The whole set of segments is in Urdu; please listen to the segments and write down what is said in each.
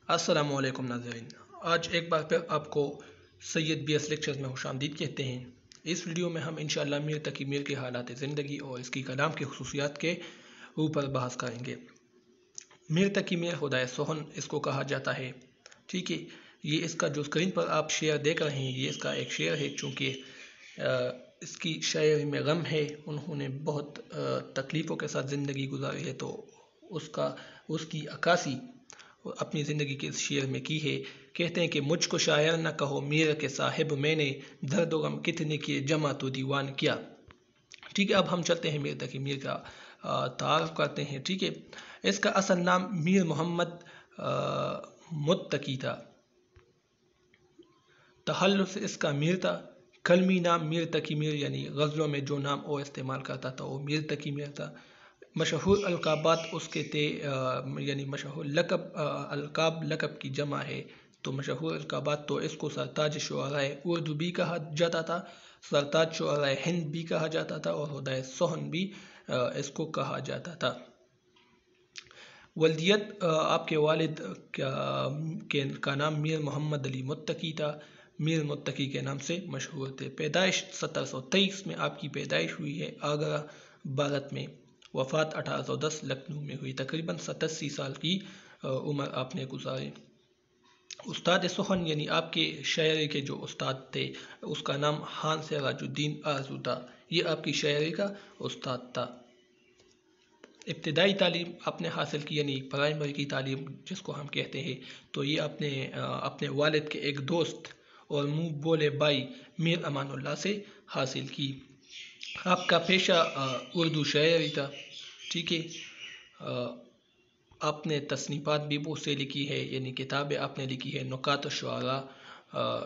السلام علیکم ناظرین، آج ایک بار پھر آپ کو سید بی ایس لیکچرز میں خوش آمدید کہتے ہیں۔ اس ویڈیو میں ہم انشاءاللہ میر تقی میر کے حالات زندگی اور اس کی کلام کی خصوصیات کے اوپر بحث کریں گے۔ میر تقی میر خدائے سخن اس کو کہا جاتا ہے، ٹھیک ہے۔ یہ اس کا جو اسکرین پر آپ شعر دیکھ رہے ہیں، یہ اس کا ایک شعر ہے، چونکہ اس کی شاعری میں غم ہے، انہوں نے بہت تکلیفوں کے ساتھ زندگی گزاری ہے، تو اس کی عکاسی اپنی زندگی کے اس شعر میں کی ہے۔ کہتے ہیں کہ مجھ کو شاعر نہ کہو میر کے صاحب، میں نے درد و غم کتنے کیے جمع تو دیوان کیا۔ ٹھیک ہے، اب ہم چلتے ہیں میر تقی میر کا تعارف کرتے ہیں، ٹھیک ہے۔ اس کا اصل نام میر محمد متقی تھا، تخلص اس کا میر تھا، کلمی نام میر تقی میر، یعنی غزلوں میں جو نام وہ استعمال کرتا تھا وہ میر تقی میر تھا۔ مشہور القابات اس کے تھے، یعنی مشہور لقب، القاب لقب کی جمع ہے، تو مشہور القابات تو اس کو سرتاج شعراء اردو بھی کہا جاتا تھا، سرتاج شعراء ہند بھی کہا جاتا تھا، اور خدائے سخن بھی اس کو کہا جاتا تھا۔ ولدیت آپ کے والد کا نام میر محمد علی متقی تھا، میر متقی کے نام سے مشہور تھے۔ پیدائش 1723 میں آپ کی پیدائش ہوئی ہے آگرہ بھارت میں، وفات 1810 لکھنؤ میں ہوئی، تقریباً 87 سال کی عمر آپ نے گزاری۔ استاد سخن یعنی آپ کے شاعری کے جو استاد تھے، اس کا نام خان سراج الدین آرزو تھا، یہ آپ کی شاعری کا استاد تھا۔ ابتدائی تعلیم آپ نے حاصل کی، یعنی پرائمری کی تعلیم جس کو ہم کہتے ہیں، تو یہ آپ نے اپنے والد کے ایک دوست اور منہ بولے بھائی میر امان اللہ سے حاصل کی۔ آپ کا پیشہ اردو شاعری تھا، ٹھیک ہے۔ آپ نے تصنیفات بھی بہت سے لکھی ہے، یعنی کتابیں آپ نے لکھی ہے، نکات الشعراء،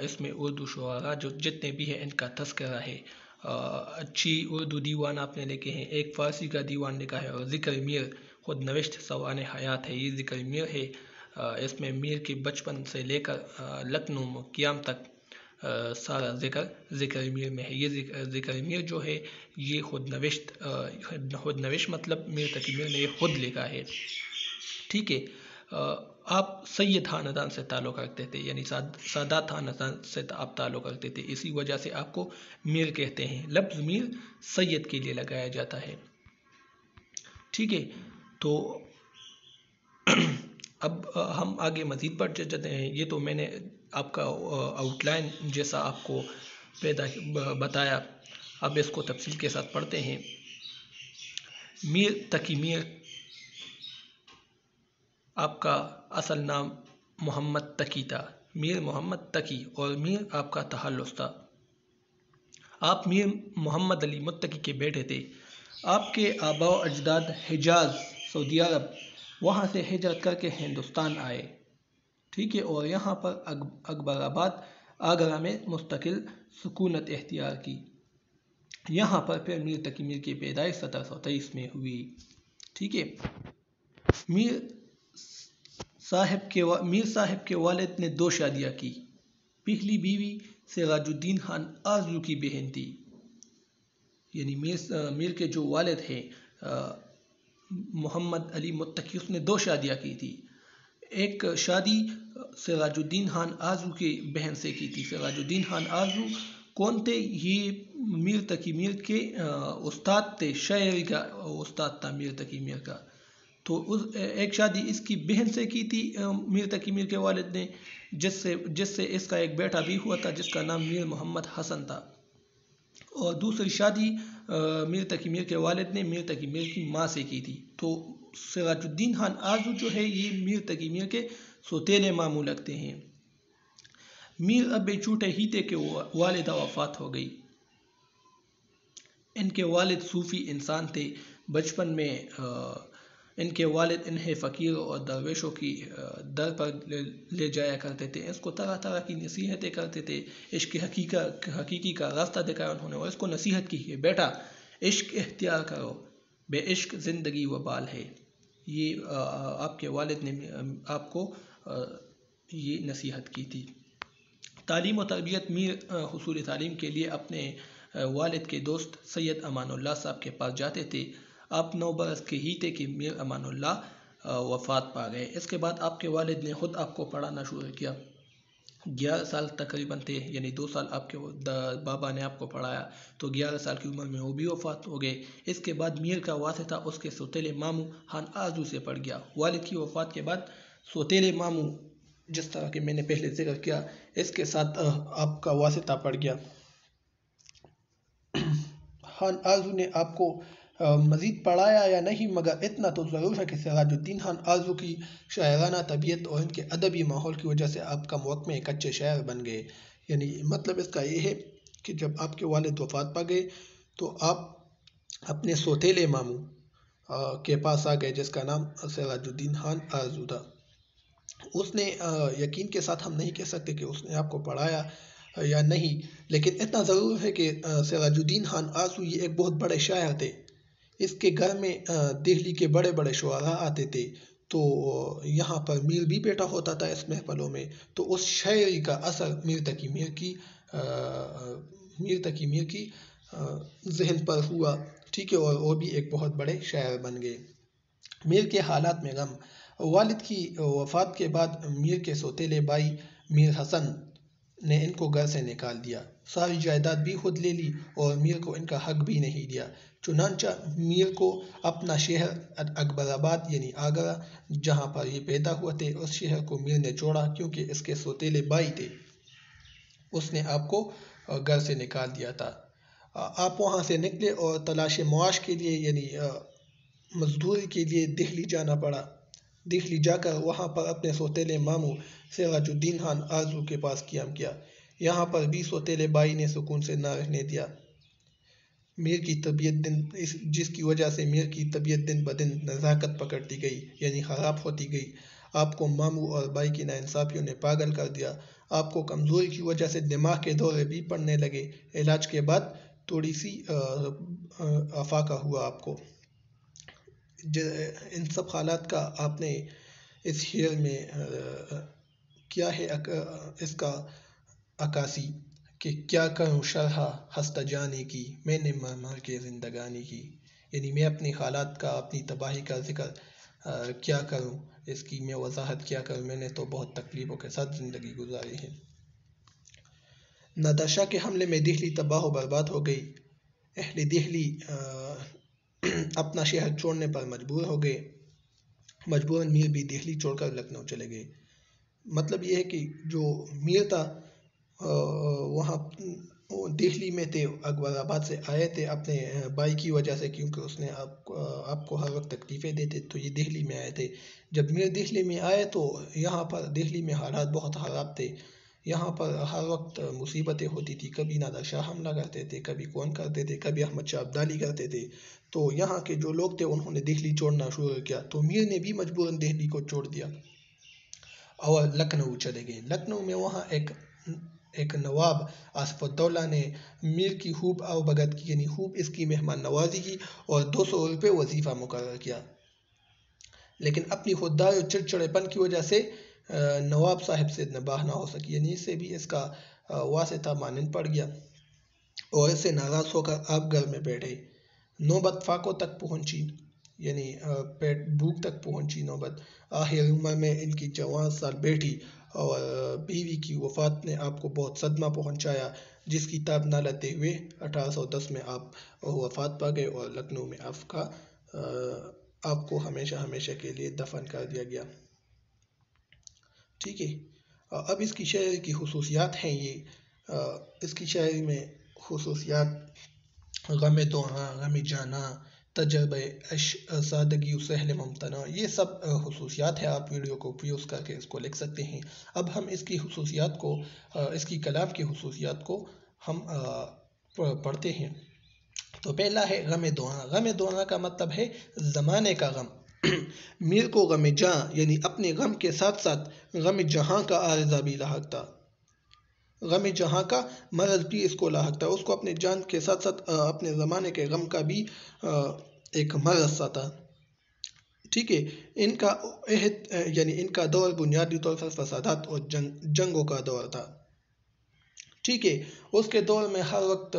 اس میں اردو شعراء جو جتنے بھی ہیں ان کا تذکرہ ہے۔ اچھی اردو دیوان آپ نے لکھے ہیں، ایک فارسی کا دیوان لکھا ہے، اور ذکر میر خود نوشت سوانح حیات ہے، یہ ذکر میر ہے۔ اس میں میر کے بچپن سے لے کر لکھنؤ قیام تک سارا ذکر میر میں ہے۔ یہ ذکر میر جو ہے یہ خود نوشت مطلب میر تقی میر نے یہ خود لکھا ہے، ٹھیک ہے۔ آپ سید خاندان سے تعلق رکھتے تھے، یعنی سادات خاندان سے آپ تعلق رکھتے تھے، اسی وجہ سے آپ کو میر کہتے ہیں۔ لفظ میر سید کے لیے لگایا جاتا ہے، ٹھیک ہے۔ تو اب ہم آگے مزید پڑھ جاتے ہیں۔ یہ تو میں نے آپ کا آؤٹ لائن جیسا آپ کو بتایا، اب اس کو تفصیل کے ساتھ پڑھتے ہیں۔ میر تقی میر آپ کا اصل نام محمد تقی تھا، میر محمد تقی، اور میر آپ کا تخلص تھا۔ آپ میر محمد علی متقی کے بیٹے تھے۔ آپ کے آباء و اجداد حجاز سعودی عرب، وہاں سے ہجرت کر کے ہندوستان آئے، ٹھیک ہے، اور یہاں پر اکبر آباد آگرہ میں مستقل سکونت اختیار کی۔ یہاں پر پھر میر تقی میر کی پیدائش 1723 میں ہوئی، ٹھیک ہے۔ میر صاحب کے والد نے 2 شادیاں کی۔ پہلی بیوی سراج الدین خان آرزو کی بہن تھی، یعنی میر کے جو والد ہیں محمد علی متقی، اس نے 2 شادیاں کی تھی۔ ایک شادی سراج الدین خان آرزو کی بہن سے کی تھی۔ سراج الدین خان آرزو کون تھے؟ یہ میر تقی میر کے استاد تھے، شاعری کا استاد تھا میر تقی میر کا۔ تو ایک شادی اس کی بہن سے کی تھی میر تقی میر کے والد نے، جس سے اس کا ایک بیٹا بھی ہوا تھا، جس کا نام میر محمد حسن تھا۔ اور دوسری شادی میر تقی میر کے والد نے میر تقی میر کی ماں سے کی تھی۔ تو سراج الدین خان آرزو جو ہے یہ میر تقی میر کے سوتیلے ماموں لگتے ہیں۔ میر اب چھوٹے ہی تھے کہ والدہ وفات ہو گئی۔ ان کے والد صوفی انسان تھے۔ بچپن میں ان کے والد انہیں فقیروں اور درویشوں کی در پر لے جایا کرتے تھے، اس کو طرح طرح کی نصیحتیں کرتے تھے، عشق حقیقی کا راستہ دکھایا انہوں نے، اور اس کو نصیحت کی کہ بیٹا عشق اختیار کرو، بے عشق زندگی وبال ہے۔ یہ آپ کے والد نے آپ کو یہ نصیحت کی تھی۔ تعلیم و تربیت میر حصول تعلیم کے لیے اپنے والد کے دوست سید امان اللہ صاحب کے پاس جاتے تھے۔ آپ 9 برس کے ہی تھے کہ میر امان اللہ وفات پا گئے۔ اس کے بعد آپ کے والد نے خود آپ کو پڑھانا شروع کیا، 11 سال تقریباً تھے، یعنی 2 سال آپ کے بابا نے آپ کو پڑھایا، تو 11 سال کی عمر میں وہ بھی وفات ہو گئے۔ اس کے بعد میر کا واسطہ اس کے سوتیلے ماموں خان آرزو سے پڑ گیا۔ والد کی وفات کے بعد سوتیلے ماموں، جس طرح کہ میں نے پہلے ذکر کیا، اس کے ساتھ آپ کا واسطہ پڑ گیا۔ خان آرزو نے آپ کو مزید پڑھایا یا نہیں، مگر اتنا تو ضرور ہے کہ سراج الدین خان آرزو کی شاعرانہ طبیعت اور ان کے ادبی ماحول کی وجہ سے آپ کا محکمہ ایک اچھے شاعر بن گئے۔ یعنی مطلب اس کا یہ ہے کہ جب آپ کے والد وفات پا گئے تو آپ اپنے سوتیلے ماموں کے پاس آ گئے، جس کا نام سراج الدین خان آرزو تھا۔ اس نے یقین کے ساتھ ہم نہیں کہہ سکتے کہ اس نے آپ کو پڑھایا یا نہیں، لیکن اتنا ضرور ہے کہ سراج الدین خان آرزو یہ ایک بہت بڑے شاعر تھے۔ اس کے گھر میں دہلی کے بڑے بڑے شعراء آتے تھے، تو یہاں پر میر بھی بیٹا ہوتا تھا اس محفلوں میں، تو اس شاعری کا اثر میر تقی میر کی ذہن پر ہوا، ٹھیک ہے، اور وہ بھی ایک بہت بڑے شاعر بن گئے۔ میر کے حالات میں غم۔ والد کی وفات کے بعد میر کے سوتیلے بھائی میر حسن نے ان کو گھر سے نکال دیا، ساری جائیداد بھی خود لے لی اور میر کو ان کا حق بھی نہیں دیا۔ چنانچہ میر کو اپنا شہر اکبر آباد یعنی آگرہ، جہاں پر یہ پیدا ہوئے تھے، اس شہر کو میر نے چھوڑا کیونکہ اس کے سوتیلے بھائی تھے، اس نے آپ کو گھر سے نکال دیا تھا۔ آپ وہاں سے نکلے اور تلاش معاش کے لیے یعنی مزدوری کے لیے دہلی جانا پڑا۔ دہلی جا کر وہاں پر اپنے سوتیلے ماموں سراج الدین خان آرزو کے پاس قیام کیا۔ یہاں پر بھی سوتیلے بھائی نے سکون سے نہ رہنے دیا، جس کی وجہ سے میر کی طبیعت دن بدن نزاکت پکڑتی گئی، یعنی خراب ہوتی گئی۔ آپ کو ماموں اور بھائی کی ناانصافیوں نے پاگل کر دیا۔ آپ کو کمزوری کی وجہ سے دماغ کے دورے بھی پڑنے لگے۔ علاج کے بعد تھوڑی سی افاقہ ہوا آپ کو۔ ان سب حالات کا آپ نے اس شعر میں کیا ہے اس کا عکاسی کہ کیا کروں شرح ہست جانے کی، میں نے مر مر کے زندگانی کی، یعنی میں اپنی حالات کا، اپنی تباہی کا ذکر کیا کروں، اس کی میں وضاحت کیا کروں، میں نے تو بہت تکلیفوں کے ساتھ زندگی گزاری ہے۔ نادر شاہ کے حملے میں دہلی تباہ و برباد ہو گئی۔ اہل دہلی اپنا شہر چھوڑنے پر مجبور ہو گئے۔ مجبوراً میر بھی دہلی چھوڑ کر لکھنؤ چلے گئے۔ مطلب یہ ہے کہ جو میر تھا وہاں دہلی میں تھے، اکبر آباد سے آئے تھے اپنے بھائی کی وجہ سے، کیونکہ اس نے آپ کو ہر وقت تکلیفیں دیتے، تو یہ دہلی میں آئے تھے۔ جب میر دہلی میں آئے تو یہاں پر دہلی میں حالات بہت خراب تھے، یہاں پر ہر وقت مصیبتیں ہوتی تھی، کبھی نادر شاہ حملہ کرتے تھے، کبھی کون کرتے تھے، کبھی احمد شاہ ابدالی کرتے تھے، تو یہاں کے جو لوگ تھے انہوں نے دہلی چھوڑنا شروع کیا، تو میر نے بھی مجبوراً دہلی کو چھوڑ دیا اور لکھنؤ چلے گئے۔ لکھنؤ میں وہاں ایک نواب آصف الدولہ نے میر کی خوب آؤبگت کی، یعنی خوب اس کی مہمان نوازی کی اور 200 روپے وظیفہ مقرر کیا، لیکن اپنی خودداری اور چڑچڑے پن کی وجہ سے نواب صاحب سے نباہ نہ ہو سکی، یعنی اس سے بھی اس کا واسطہ مانند پڑ گیا اور اس سے ناراض ہو کر آپ گھر میں بیٹھے۔ نوبت فاقوں تک پہنچی، یعنی پیٹ بھوک تک پہنچی نوبت۔ آخر عمر میں ان کی 54 سال بیٹی اور بیوی کی وفات نے آپ کو بہت صدمہ پہنچایا، جس کی تاب نہ لیتے ہوئے 1810 میں آپ وفات پا گئے اور لکھنؤ میں آپ کو ہمیشہ کے لیے دفن کر دیا گیا۔ ٹھیک ہے، اب اس کی شاعری کی خصوصیات ہیں یہ۔ اس کی شاعری میں خصوصیات غم دوہاں، غم جانا، تجربہ سادگی و سہل ممتنع، یہ سب خصوصیات ہیں۔ آپ ویڈیو کو پیوز کر کے اس کو لکھ سکتے ہیں۔ اب ہم اس کی خصوصیات کو، اس کی کلام کی خصوصیات کو ہم پڑھتے ہیں۔ تو پہلا ہے غم دوہاں۔ غم دوہاں کا مطلب ہے زمانے کا غم۔ میر کو غم جاں یعنی اپنے غم کے ساتھ ساتھ غم جہاں کا عارضہ بھی لاحق تھا، غم جہاں کا مرض بھی اس کو لاحق تھا، اس کو اپنے جان کے ساتھ ساتھ اپنے زمانے کے غم کا بھی ایک مرض سا تھا۔ ٹھیک ہے، ان کا عہد یعنی ان کا دور بنیادی طور پر فسادات اور جنگوں کا دور تھا۔ ٹھیک ہے، اس کے دور میں ہر وقت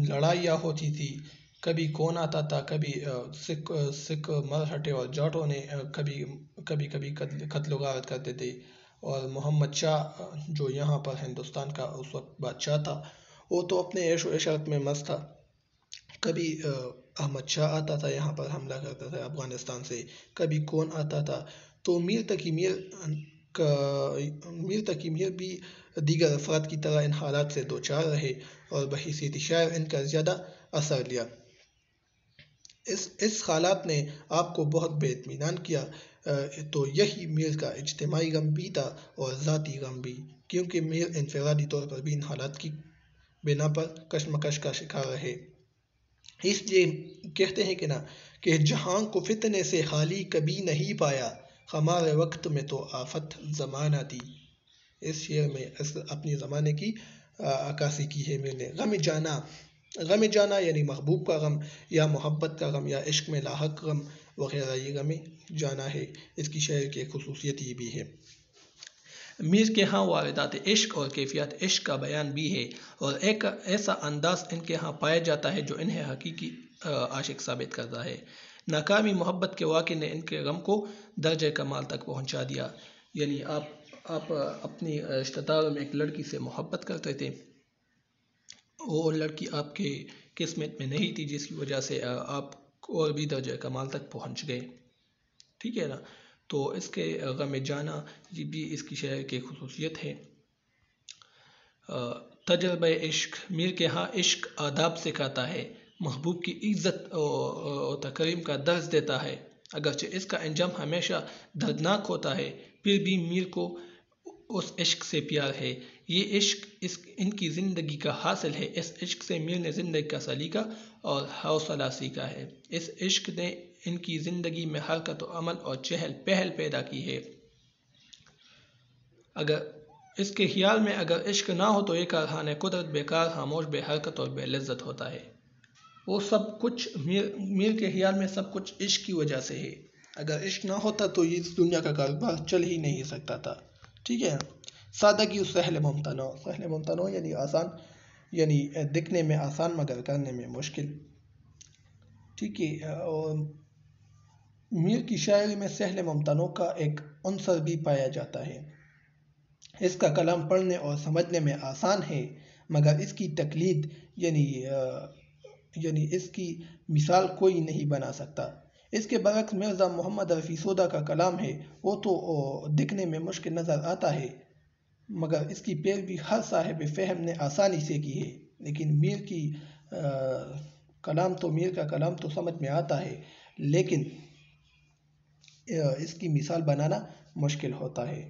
لڑائیاں ہوتی تھی، کبھی کون آتا تھا، کبھی سکھ مرہٹے اور جاٹوں نے کبھی کبھی قتل و غارت کرتے تھے، اور محمد شاہ جو یہاں پر ہندوستان کا اس وقت بادشاہ تھا، وہ تو اپنے عیش و عشرت میں مست تھا۔ کبھی احمد شاہ آتا تھا یہاں پر حملہ کرتا تھا افغانستان سے، کبھی کون آتا تھا، تو میر تقی میر بھی دیگر افراد کی طرح ان حالات سے دوچار رہے اور بحیثیت شاعر ان کا زیادہ اثر لیا۔ اس حالات نے آپ کو بہت بے اطمینان کیا، تو یہی میر کا اجتماعی غم بھی تھا اور ذاتی غم بھی، کیونکہ میر انفرادی طور پر بھی ان حالات کی بنا پر کشمکش کا شکار رہے۔ اس لیے کہتے ہیں کہ جہاں کو فتنے سے خالی کبھی نہیں پایا، ہمارے وقت میں تو آفت زمانہ تھی۔ اس شعر میں اپنی زمانے کی عکاسی کی ہے میں نے۔ غم جانا یعنی محبوب کا غم، یا محبت کا غم، یا عشق میں لاحق غم وغیرہ، یہ غم جانا ہے۔ اس کی شعر کی ایک خصوصیت یہ بھی ہے۔ میر کے ہاں واردات عشق اور کیفیات عشق کا بیان بھی ہے، اور ایک ایسا انداز ان کے ہاں پایا جاتا ہے جو انہیں حقیقی عاشق ثابت کرتا ہے۔ ناکامی محبت کے واقعے نے ان کے غم کو درجہ کمال تک پہنچا دیا۔ یعنی آپ اپنی رشتہ داروں میں ایک لڑکی سے محبت کرتے تھے، وہ لڑکی آپ کے قسمت میں نہیں تھی، جس کی وجہ سے آپ اور بھی درجہ کمال تک پہنچ گئے، ٹھیک ہے نا۔ تو اس کے غم جانا یہ بھی اس کی شعر کی خصوصیت ہے۔ تجربہ عشق، میر کے ہاں عشق آداب سکھاتا ہے، محبوب کی عزت و تکریم کا درس دیتا ہے، اگرچہ اس کا انجام ہمیشہ دردناک ہوتا ہے، پھر بھی میر کو اس عشق سے پیار ہے۔ یہ عشق ان کی زندگی کا حاصل ہے۔ اس عشق سے میر نے زندگی کا سلیقہ اور حوصلہ سیکھا ہے۔ اس عشق نے ان کی زندگی میں حرکت و عمل اور چہل پہل پیدا کی ہے۔ اگر اس کے خیال میں اگر عشق نہ ہو تو یہ کارخانہ قدرت بیکار، خاموش، بے حرکت اور بے لذت ہوتا ہے۔ وہ سب کچھ میر کے خیال میں سب کچھ عشق کی وجہ سے ہے۔ اگر عشق نہ ہوتا تو یہ اس دنیا کا کاروبار چل ہی نہیں سکتا تھا، ٹھیک ہے۔ سادگی و سہل ممتنع یعنی آسان، یعنی دکھنے میں آسان مگر کرنے میں مشکل، ٹھیک ہے۔ اور میر کی شاعری میں سہل ممتنع کا ایک عنصر بھی پایا جاتا ہے۔ اس کا کلام پڑھنے اور سمجھنے میں آسان ہے، مگر اس کی تقلید یعنی اس کی مثال کوئی نہیں بنا سکتا۔ اس کے برعکس مرزا محمد رفیع سودا کا کلام ہے، وہ تو دکھنے میں مشکل نظر آتا ہے، مگر اس کی پیروی ہر صاحب فہم نے آسانی سے کی ہے۔ لیکن میر کا کلام تو سمجھ میں آتا ہے، لیکن اس کی مثال بنانا مشکل ہوتا ہے،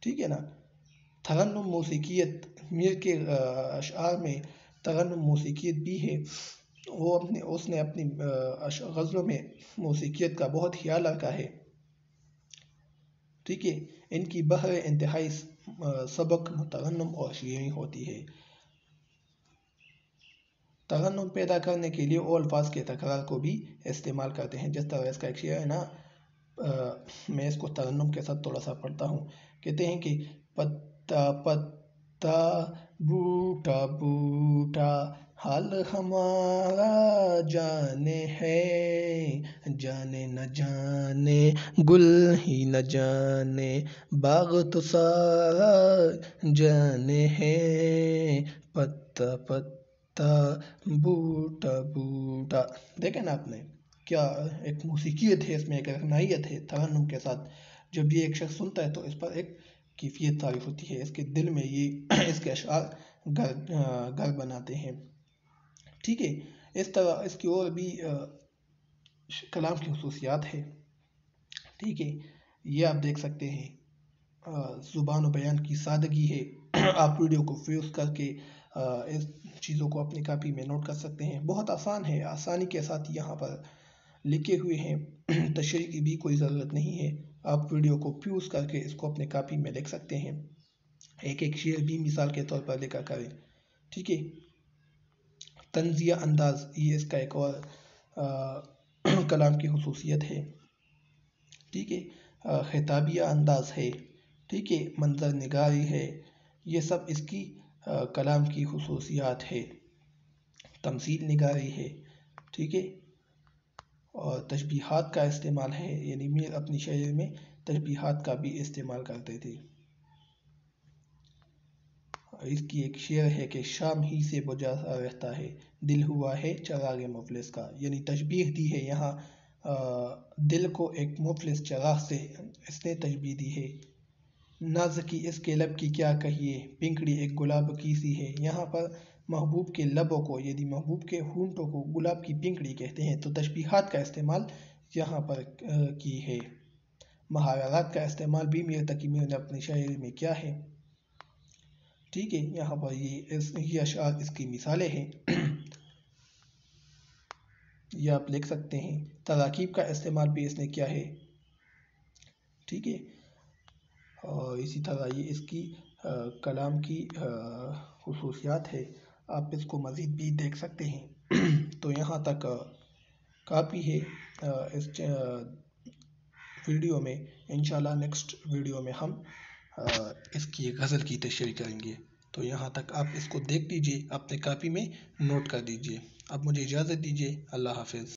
ٹھیک ہے نا۔ ترنم موسیقیت، میر کے اشعار میں ترنم موسیقیت بھی ہے۔ اس نے اپنی غزلوں میں موسیقیت کا بہت خیال رکھا ہے، ٹھیک ہے۔ ان کی بحر انتہائی سبک، مترنم اور شیریں ہوتی ہے۔ ترنم پیدا کرنے کے لیے وہ الفاظ کے تکرار کو بھی استعمال کرتے ہیں، جس طرح اس کا ایک شعر ہے نا، میں اس کو ترنم کے ساتھ تھوڑا سا پڑھتا ہوں۔ کہتے ہیں کہ پتا پتا بوٹا بوٹا حال ہمارا جانے ہے، جانے نہ جانے گل ہی نہ جانے باغ تو سارا جانے ہے، پتا پتا بوٹا بوٹا۔ دیکھیں نا آپ نے کیا ایک موسیقیت ہے، اس میں ایک رکنائیت ہے ترنم کے ساتھ۔ جب یہ ایک شخص سنتا ہے تو اس پر ایک کیفیت تعریف ہوتی ہے، اس کے دل میں یہ اس کے اشعار گھر بناتے ہیں، ٹھیک ہے۔ اس طرح اس کی اور بھی کلام کی خصوصیات ہے، ٹھیک ہے۔ یہ آپ دیکھ سکتے ہیں، زبان و بیان کی سادگی ہے۔ آپ ویڈیو کو فیوز کر کے اس چیزوں کو اپنی کاپی میں نوٹ کر سکتے ہیں۔ بہت آسان ہے، آسانی کے ساتھ یہاں پر لکھے ہوئے ہیں، تشریح کی بھی کوئی ضرورت نہیں ہے۔ آپ ویڈیو کو پیوز کر کے اس کو اپنے کاپی میں لکھ سکتے ہیں، ایک ایک شعر بھی مثال کے طور پر لکھا کریں، ٹھیک ہے۔ طنزیہ انداز، یہ اس کا ایک اور کلام کی خصوصیت ہے، ٹھیک ہے۔ خطابیہ انداز ہے، ٹھیک ہے۔ منظر نگاری ہے، یہ سب اس کی کلام کی خصوصیات ہے۔ تمثیل نگاری ہے، ٹھیک ہے، اور تشبیہات کا استعمال ہے، یعنی میر اپنی شاعری میں تشبیہات کا بھی استعمال کرتے تھے۔ اس کی ایک شعر ہے کہ شام ہی سے بجھا رہتا ہے دل ہوا ہے چراغ مفلس کا، یعنی تشبیہ دی ہے یہاں دل کو ایک مفلس چراغ سے اس نے تشبیہ دی ہے۔ نازکی اس کے لب کی کیا کہیے، پنکھڑی ایک گلاب کی سی ہے۔ یہاں پر محبوب کے لبوں کو، یعنی محبوب کے ہونٹوں کو گلاب کی پنکھڑی کہتے ہیں، تو تشبیہات کا استعمال یہاں پر کی ہے۔ محاورات کا استعمال بھی میر تقی میر نے اپنی شاعری میں کیا ہے، ٹھیک ہے۔ یہاں پر یہ اشعار اس کی مثالیں ہیں، یہ آپ لکھ سکتے ہیں۔ تراکیب کا استعمال بھی اس نے کیا ہے، ٹھیک ہے، اور اسی طرح یہ اس کی کلام کی خصوصیات ہے، آپ اس کو مزید بھی دیکھ سکتے ہیں۔ تو یہاں تک کافی ہے اس ویڈیو میں، انشاءاللہ نیکسٹ ویڈیو میں ہم اس کی غزل کی تشریح کریں گے۔ تو یہاں تک آپ اس کو دیکھ لیجئے، اپنے کاپی میں نوٹ کر دیجئے۔ اب مجھے اجازت دیجئے، اللہ حافظ۔